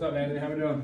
What's up, Anthony? How we doing?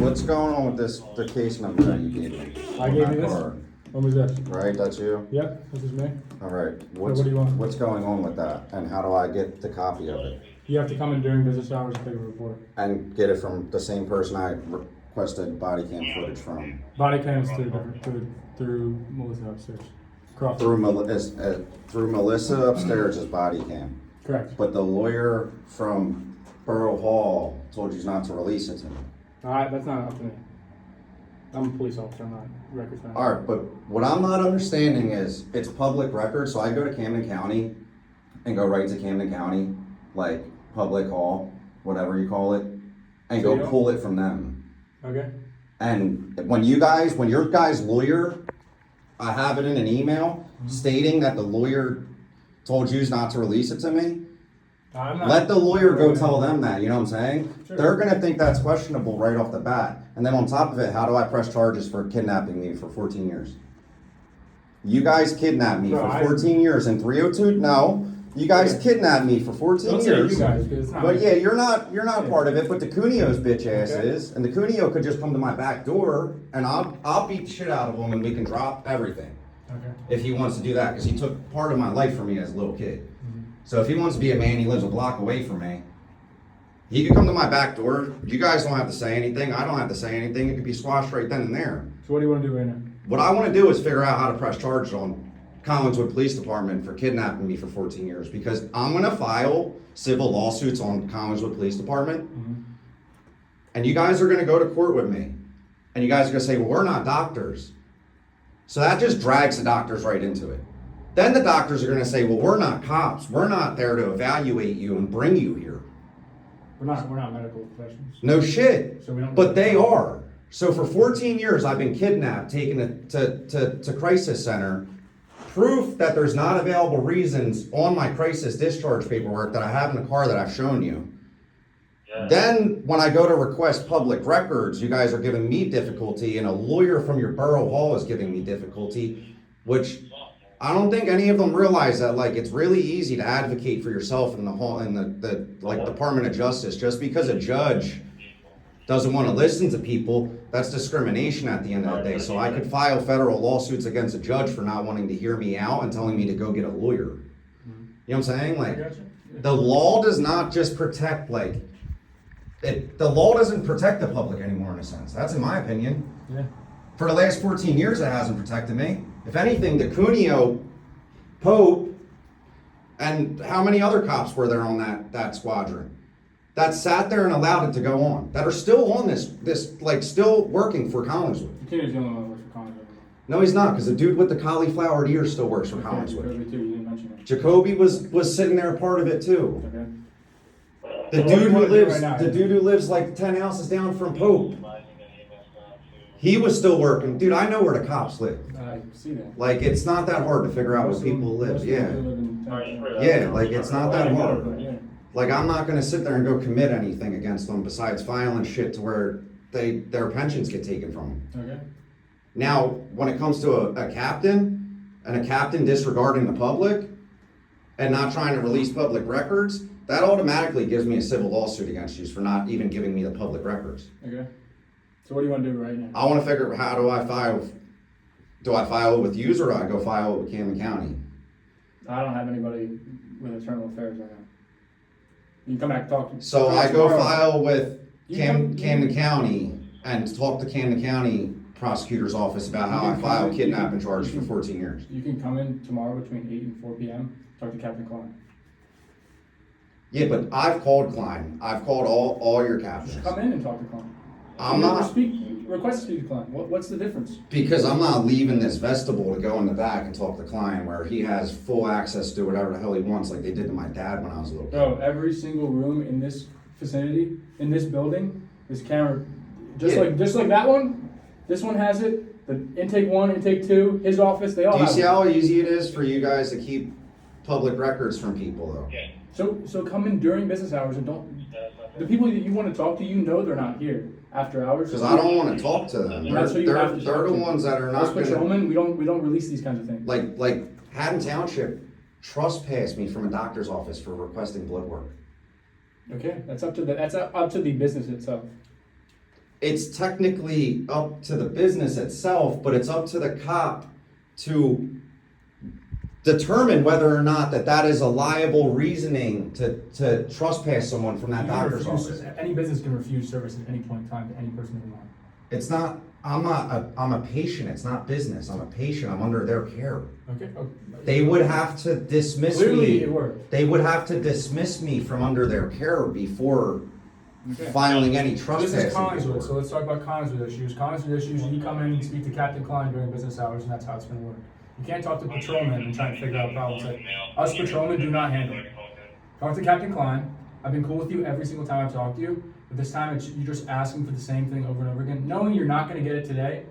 What's going on with the case number that you gave me? I on gave that you this? card? When was this? Right, that's you? Yep, this is me. All right. what do you want? What's going on with that? And how do I get the copy of it? You have to come in during business hours to take a report. And get it from the same person I requested body cam footage from? Body cams through Melissa upstairs. Crawford. Through Melissa upstairs is body cam. Correct. But the lawyer from Borough Hall told you not to release it to me. Alright, that's not up to me. I'm a police officer, I'm not a records man. All right, but what I'm not understanding is it's public record, so I go to Camden County and go right to Camden County, like public hall, whatever you call it, and So you go don't- pull it from them. Okay? And when your guy's lawyer, I have it in an email stating that the lawyer told you not to release it to me. I'm not. Let the lawyer go tell them that, you know what I'm saying? Sure. They're gonna think that's questionable right off the bat. And then on top of it, how do I press charges for kidnapping me for 14 years? You guys kidnapped me Bro, for I- 14 years in 302, no. You guys Yeah. kidnapped me for 14 Don't say years. you guys, because it's not. But yeah, you're not Yeah. part of it, but the Cunio's bitch ass Okay. is. And the Cunio could just come to my back door and I'll beat the shit out of him and we can drop everything. Okay. If he wants to do that, because he took part of my life from me as a little kid. Mm-hmm. So if he wants to be a man, he lives a block away from me. He could come to my back door. You guys don't have to say anything. I don't have to say anything. It could be squashed right then and there. So what do you want to do right now? What I want to do is figure out how to press charges on Collinswood Police Department for kidnapping me for 14 years, because I'm going to file civil lawsuits on Collinswood Police Department. Mm-hmm. And you guys are going to go to court with me. And you guys are going to say, well, we're not doctors. So that just drags the doctors right into it. Then the doctors are going to say, well, we're not cops. We're not there to evaluate you and bring you here. We're not medical professionals. No shit. So we don't. But they are. So for 14 years, I've been kidnapped, taken to crisis center. Proof that there's not available reasons on my crisis discharge paperwork that I have in the car that I've shown you. Yeah. Then when I go to request public records, you guys are giving me difficulty, and a lawyer from your borough hall is giving me difficulty, which I don't think any of them realize that, like, it's really easy to advocate for yourself in the hall, in the Department of Justice. Just because a judge doesn't want to listen to people, that's discrimination at the end of the day. So I could file federal lawsuits against a judge for not wanting to hear me out and telling me to go get a lawyer. You know what I'm saying? I Like, got you. Yeah. the law does not just protect, like, the law doesn't protect the public anymore in a sense. That's in my opinion. Yeah. For the last 14 years, it hasn't protected me. If anything, the Cunio, Pope, and how many other cops were there on that squadron that sat there and allowed it to go on, that are still on this like still working for Collinswood? Continue's the only one that works for Collins. No, he's not, because the dude with the cauliflowered ear still works for Collinswood. Jacoby too, you didn't mention it. Jacoby was sitting there a part of it too. Okay. The So what do dude you who wanna do lives, right now? the dude who lives like 10 houses down from Pope, he was still working. Dude, I know where the cops live. I see that. Like, it's not that hard to figure out where Most of them- people live, most of them yeah. do live in town. Yeah, like, it's not that hard. Yeah. Like, I'm not gonna sit there and go commit anything against them besides filing shit to where their pensions get taken from them. Okay. Now, when it comes to a captain, and a captain disregarding the public, and not trying to release public records, that automatically gives me a civil lawsuit against you for not even giving me the public records. Okay. So what do you want to do right now? I wanna figure out, how do I file it with yous, or do I go file it with Camden County? I don't have anybody with internal affairs right now. You can come back and talk to me. So I go tomorrow. file with You come- Camden County and talk to Camden County prosecutor's office about how You I can filed come in- kidnapping you charges can- for 14 years. You can come in tomorrow between 8 and 4 p.m. Talk to Captain Klein. Yeah, but I've called Klein. I've called all your captains. Come in and talk to Klein. I'm You never not, request to speak to Klein. What's the difference? because I'm not leaving this vestibule to go in the back and talk to Klein where he has full access to whatever the hell he wants, like they did to my dad when I was a little kid. Bro, every single room in this vicinity, in this building, is camera. Just Yeah. like that one. This one has it. The intake 1, intake 2, his office, they all Do you have see it. how easy it is for you guys to keep public records from people though? So come in during business hours and don't. The people that you want to talk to, you know they're not here after hours. Because I don't want to talk to them. And They're, that's what you have to they're talk the to. ones that are Us not gonna, patrolmen, we don't release these kinds of things. like Haddon Township trespassed me from a doctor's office for requesting blood work. Okay, that's up to the business itself. it's technically up to the business itself, but it's up to the cop to determine whether or not that is a liable reasoning to trespass someone from that You can doctor's refuse- office. Any business can refuse service at any point in time to any person they want. It's not, I'm a patient, it's not business, I'm a patient, I'm under their care. Okay? Oh, They would have to dismiss Clearly me. it worked. They would have to dismiss me from under their care before Okay. filing any So trespassing. this is Collingswood, paperwork. so let's talk about Collingswood issues. Collingswood issues, you come in and speak to Captain Klein during business hours, and that's how it's gonna work. You can't talk to patrolmen and try to figure out problems that us patrolmen do not handle. Talk to Captain Klein. I've been cool with you every single time I've talked to you, but this time you're just asking for the same thing over and over again, knowing you're not gonna get it today,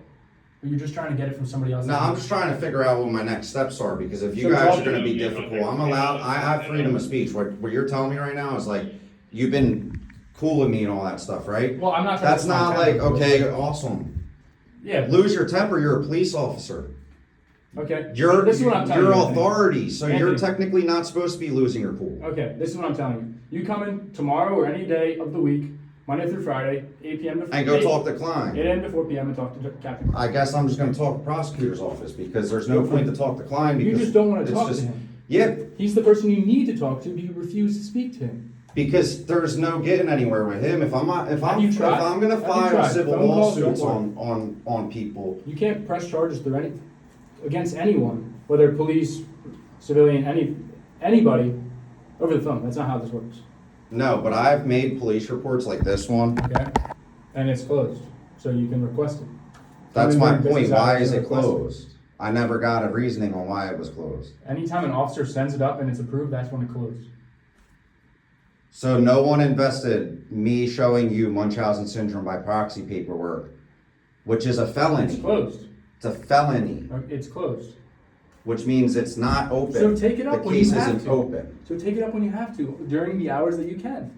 but you're just trying to get it from somebody else. No, I'm just trying to figure out what my next steps are, because if you So guys talk- are gonna be difficult, I'm allowed, I have freedom of speech. What you're telling me right now is like, you've been cool with me and all that stuff, right? Well, I'm not trying That's to. not like, okay, awesome. Yeah, Lose your temper, you're a police officer. okay. You're, This is what I'm telling you're you, Anthony. authority, so you're Anthony. technically not supposed to be losing your cool. Okay, this is what I'm telling you. You come in tomorrow or any day of the week, Monday through Friday, 8 p.m. to And go 8 talk to Klein. 8 a.m. to 4 p.m. and talk to Captain. I guess I'm just gonna talk to prosecutor's office, because there's no point to talk to Klein, You because just don't want to it's talk just- to him. Yeah, He's the person you need to talk to, but you refuse to speak to him. because there's no getting anywhere with him. If I'm Have you if tried? I'm gonna Have you file tried? civil Phone calls lawsuits don't on people, You can't press charges through against anyone, whether police, civilian, anybody, over the phone. That's not how this works. no, but I've made police reports like this one. Okay? And it's closed, so you can request it. That's Come in my during point. business Why hours is and it request closed? I never got a reasoning on why it was closed. Anytime an officer sends it up and it's approved, that's when it closed. So no one invested me showing you Munchausen syndrome by proxy paperwork, which is a It's felony. closed. It's a felony, It's closed. which means it's not open. So take it up The when you case have isn't to. open. So take it up when you have to, during the hours that you can.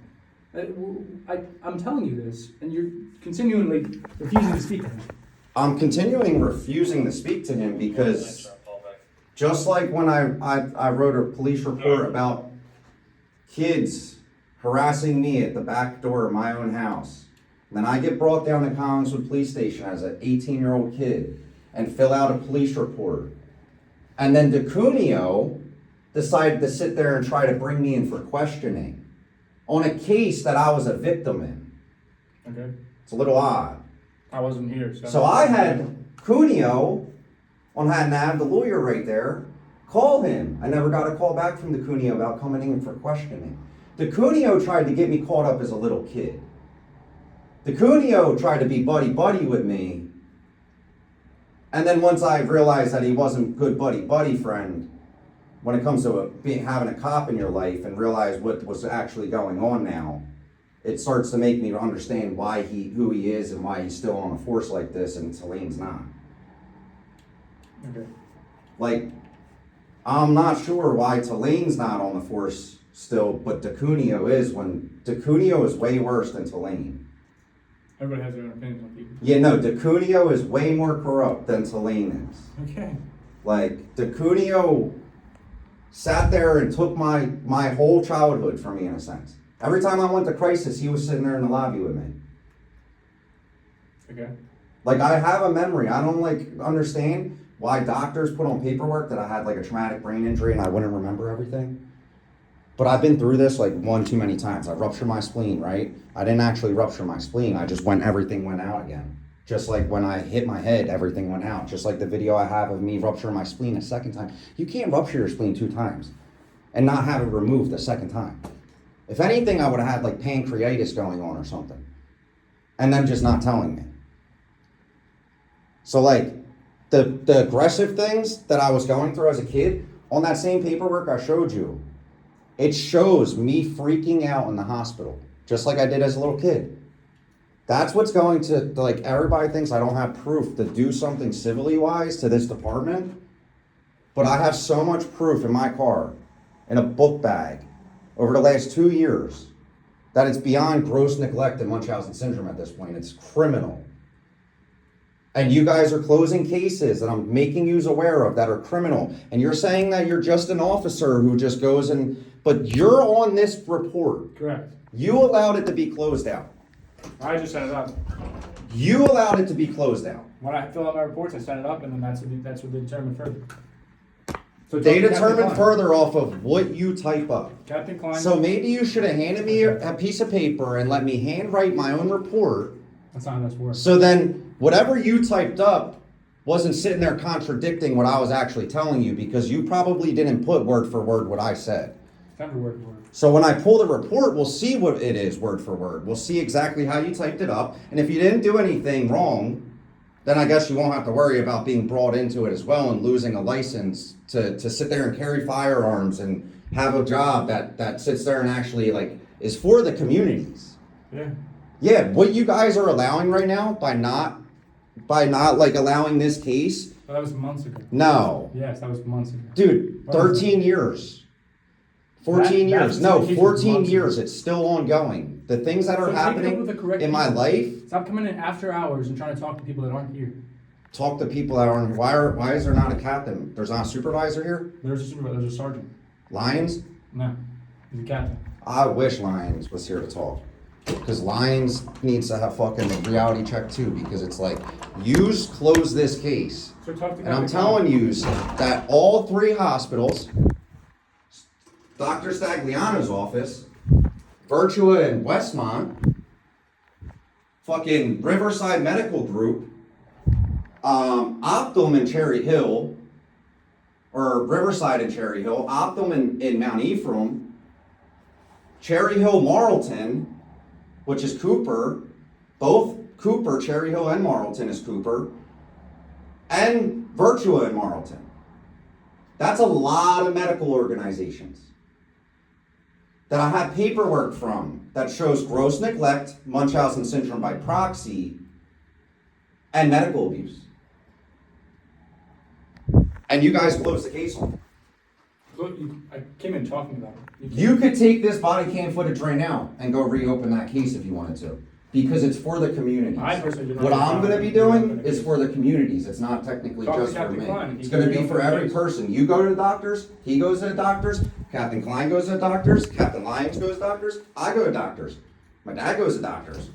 I'm telling you this, and you're continually refusing to speak to him. I'm continuing refusing to speak to him because just like when I wrote a police report about kids harassing me at the back door of my own house, then I get brought down to Collingswood Police Station as an 18-year-old kid and fill out a police report. And then DeCuneo decided to sit there and try to bring me in for questioning on a case that I was a victim in. Okay. It's a little odd. I wasn't here, So I had Cuneo on Hatton Ave, the lawyer right there, call him. I never got a call back from DeCuneo about coming in for questioning. DeCuneo tried to get me caught up as a little kid. DeCuneo tried to be buddy-buddy with me. And then once I realized that he wasn't good buddy-buddy friend, when it comes to having a cop in your life and realize what was actually going on now, it starts to make me understand who he is and why he's still on a force like this and Telane's not. Okay. Like, I'm not sure why Telane's not on the force still, but DeCuneo is, when DeCuneo is way worse than Telane. Everybody has their own opinions on people. Yeah, no, DeCuneo is way more corrupt than Telane is. Okay. Like, DeCuneo sat there and took my whole childhood from me in a sense. Every time I went to crisis, he was sitting there in the lobby with me. Okay. Like, I have a memory. I don't understand why doctors put on paperwork that I had like a traumatic brain injury and I wouldn't remember everything. But I've been through this like one too many times. I ruptured my spleen, right? I didn't actually rupture my spleen. I just everything went out again. Just like when I hit my head, everything went out. Just like the video I have of me rupturing my spleen a second time. You can't rupture your spleen 2 times and not have it removed the second time. If anything, I would have had like pancreatitis going on or something. And them just not telling me. So like the aggressive things that I was going through as a kid, on that same paperwork I showed you, it shows me freaking out in the hospital, just like I did as a little kid. That's what's going to, like, everybody thinks I don't have proof to do something civilly wise to this department, but I have so much proof in my car, in a book bag, over the last 2 years, that it's beyond gross neglect and Munchausen syndrome at this point. It's criminal. And you guys are closing cases that I'm making you aware of that are criminal. And you're saying that you're just an officer who just goes but you're on this report. Correct. You allowed it to be closed out. I just set it up. You allowed it to be closed out. When I fill out my reports, I set it up, and then that's what they determine further. So They talk to Captain determine Klein. further off of what you type up. Captain Klein. So maybe you should have handed me a piece of paper and let me handwrite my own report. That's not how this works. So then whatever you typed up wasn't sitting there contradicting what I was actually telling you, because you probably didn't put word for word what I said. It's never word for word. So when I pull the report, we'll see what it is word for word. We'll see exactly how you typed it up. And if you didn't do anything wrong, then I guess you won't have to worry about being brought into it as well and losing a license to sit there and carry firearms and have a job that sits there and actually like is for the communities. Yeah. Yeah, what you guys are allowing right now by not like allowing this case, But that was months ago. no. Yes, that was months ago. Dude, 13 years. 14 That- years. that's No, the case 14 months years. ago. It's still ongoing. The things that are So take it up happening with the correct in my people. life, Stop coming in after hours and trying to talk to people that aren't here. talk to people that are, why is there not a captain? There's not a supervisor here? There's a supervisor, there's a sergeant. Lions? No, he's a captain. I wish Lions was here to talk. Because Lions needs to have fucking a reality check too, because it's like, yous close this case. So talk to And I'm Captain telling yous that all three hospitals, Dr. Stagliano's office, Virtua in Westmont, fucking Riverside Medical Group, Optum in Cherry Hill, or Riverside in Cherry Hill, Optum in Mount Ephraim, Cherry Hill Marlton, which is Cooper, both Cooper, Cherry Hill and Marlton is Cooper, and Virtua in Marlton. That's a lot of medical organizations that I have paperwork from that shows gross neglect, Munchausen syndrome by proxy, and medical abuse. And you guys closed the case on it. Look, I came in talking about it. You could take this body cam footage right now and go reopen that case if you wanted to, because it's for the communities. I personally do not What have a I'm gonna problem be with doing that is case. for the communities. It's not technically Talk to just for Captain me. Klein. It's gonna be for every person. You go to the doctors, he goes to the doctors, Captain Klein goes to the doctors, Captain Lyons goes to doctors, I go to doctors, my dad goes to doctors.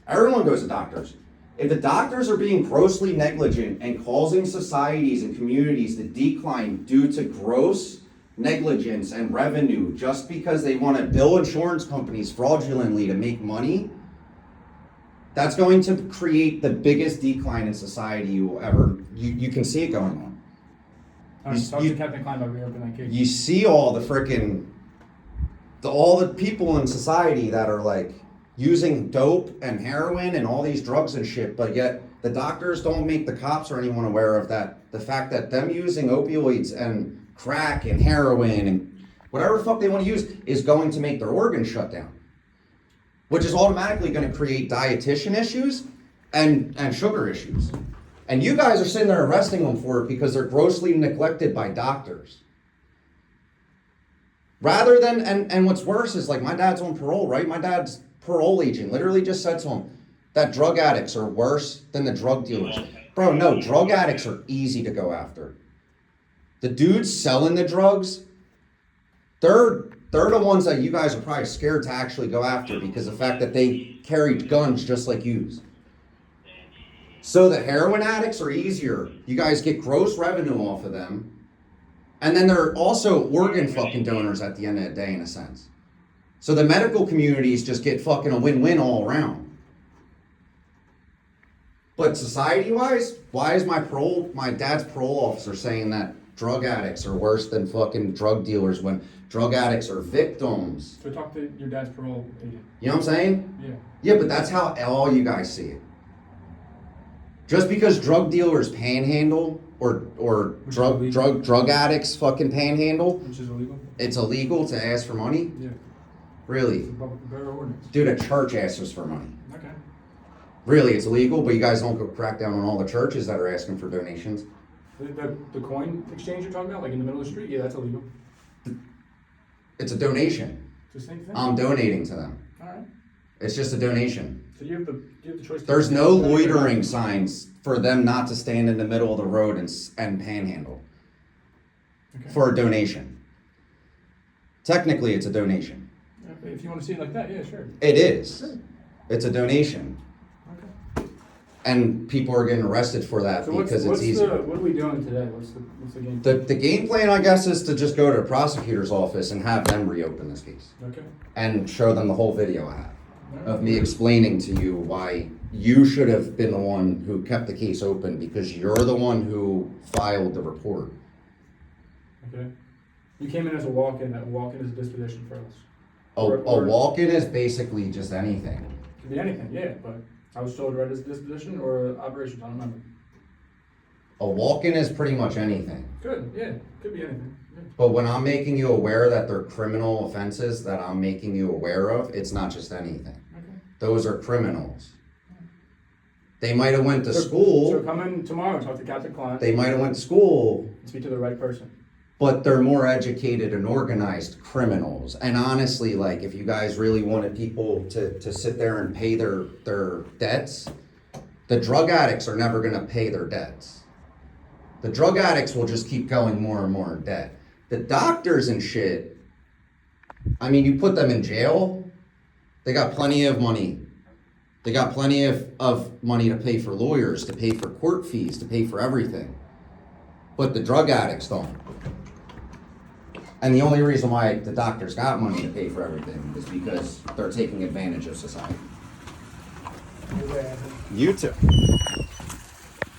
Everyone goes to doctors. If the doctors are being grossly negligent and causing societies and communities to decline due to gross negligence and revenue just because they want to bill insurance companies fraudulently to make money, that's going to create the biggest decline in society you will ever, you can see it going on. All right, you- talk you- to Captain Klein about reopening that case. You see all the frickin', all the people in society that are like using dope and heroin and all these drugs and shit, but yet the doctors don't make the cops or anyone aware of that. The fact that them using opioids and crack and heroin and whatever the fuck they want to use is going to make their organs shut down, which is automatically going to create dietitian issues and sugar issues. And you guys are sitting there arresting them for it because they're grossly neglected by doctors. Rather than, and what's worse is like my dad's on parole, right? My dad's parole agent literally just said to him that drug addicts are worse than the drug dealers. Bro, no, drug addicts are easy to go after. The dudes selling the drugs, they're the ones that you guys are probably scared to actually go after because of the fact that they carried guns just like yous. So the heroin addicts are easier. You guys get gross revenue off of them. And then they're also organ fucking donors at the end of the day, in a sense. So the medical communities just get fucking a win-win all around. But society-wise, why is my dad's parole officer saying that drug addicts are worse than fucking drug dealers when drug addicts are victims? So talk to your dad's parole agent. You know what I'm saying? Yeah. Yeah, but that's how all you guys see it. Just because drug dealers panhandle or Which is illegal. drug addicts fucking panhandle, Which is illegal. it's illegal to ask for money? Yeah. Really? It's a public borough ordinance. Dude, a church asks for money. Okay. Really, it's illegal, but you guys don't go crack down on all the churches that are asking for donations. The coin exchange you're talking about, like in the middle of the street, yeah, that's illegal. It's a donation. It's the same thing. I'm donating to them. All right. It's just a donation. So you have the choice. to- There's no loitering signs for them not to stand in the middle of the road and panhandle Okay. for a donation. Technically, it's a donation. If you want to see it like that, yeah, sure. It is. Sure. It's a donation. Okay. and people are getting arrested for that So because it's easy. what are we doing today? What's the game? The game plan, I guess, is to just go to the prosecutor's office and have them reopen this case Okay. and show them the whole video I have of me explaining to you why you should have been the one who kept the case open because you're the one who filed the report. Okay. You came in as a walk-in. A walk-in is a disposition for us. A walk-in is basically just anything. Could be anything, yeah, but I was told right as a disposition or operations, I don't remember. A walk-in is pretty much anything. Good, yeah, could be anything. Yeah. But when I'm making you aware that they're criminal offenses that I'm making you aware of, it's not just anything. Okay. Those are criminals. They might have went to So school. come in tomorrow and talk to Captain Klein. They might have went to school, And speak to the right person. but they're more educated and organized criminals. And honestly, like if you guys really wanted people to sit there and pay their debts, the drug addicts are never gonna pay their debts. The drug addicts will just keep going more and more in debt. The doctors and shit, I mean, you put them in jail, they got plenty of money. They got plenty of money to pay for lawyers, to pay for court fees, to pay for everything. But the drug addicts don't. And the only reason why the doctors got money to pay for everything is because they're taking advantage of society. Anyway, I think- You too.